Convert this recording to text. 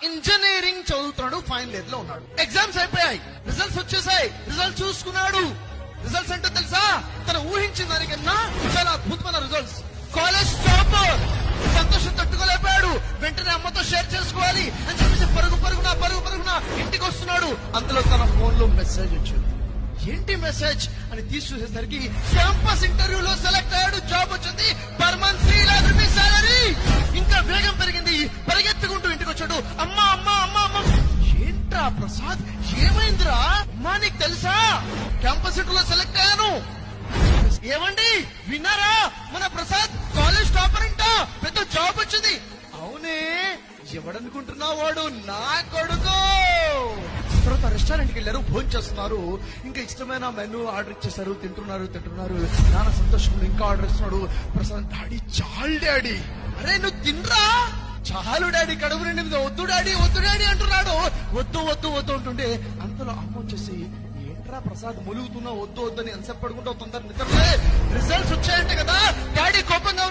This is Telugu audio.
ఇంజనీరింగ్ చదువుతున్నాడు, ఫైనల్ ఇయర్ లో ఉన్నాడు. ఎగ్జామ్స్ అయిపోయాయి, రిజల్ట్స్ వచ్చేసాయి. రిజల్ట్ చూసుకున్నాడు. రిజల్ట్స్ అంటే తెలుసా, తను ఊహించిన దానికన్నా చాలా అద్భుతమైన రిజల్ట్స్. College topper. సంతోషం తట్టుకోలేకపోయాడు. వెంటనే అమ్మతో షేర్ చేసుకోవాలి అని చెప్పేసి పరుగున ఇంటికి వస్తున్నాడు. అందులో తన ఫోన్ లో మెసేజ్ వచ్చింది. ఏంటి మెసేజ్ అని తీసి చూసేసరికి క్యాంపస్ ఇంటర్వ్యూలో సెలెక్ట్ అయ్యాడు, జాబ్ వచ్చింది, per month 3 lakh rupees salary. ఇంకా వేగం పెరిగింది. పరిగెత్తుకుంటూ ఇంటికి వచ్చాడు. అమ్మా అమ్మా అమ్మా అమ్మా. ఏంట్రా ప్రసాద్, ఏమైందిరా? అమ్మా నీకు తెలుసా, క్యాంపస్ ఇంటర్వ్యూలో సెలెక్ట్ అయ్యాను. ఏమండి విన్నారా, మన ప్రసాద్ కాలేజ్ టాపర్ అంట, పెద్ద జాబ్ వచ్చింది. అవునే, ఎవడనుకుంటున్నావు, వాడు నా కొడుకు. తర్వాత రెస్టారెంట్ కి వెళ్ళారు, భోజనం చేస్తున్నారు. ఇంకా ఇష్టమైన మెనూ ఆర్డర్ ఇచ్చేసారు. తింటున్నారు. నాన్న సంతోషంగా ఇంకా ఆర్డర్ ఇస్తున్నాడు. ప్రసాద్, డాడీ చాలు డాడీ. అరే నువ్వు తినరా. చాలు డాడీ, కడుపు నిండింది. వద్దు డాడీ అంటున్నాడు. వద్దు అంటుంటే అంతలో అమ్మ వచ్చేసి, ఏంట్రా ప్రసాద్ ములుగుతున్నా, వద్దు అని ఎంతసేపు పడుకుంటావు, తొందర నిద్రలే, రిజల్ట్స్ వచ్చాయంటే కదా. డాడీ కోపంగా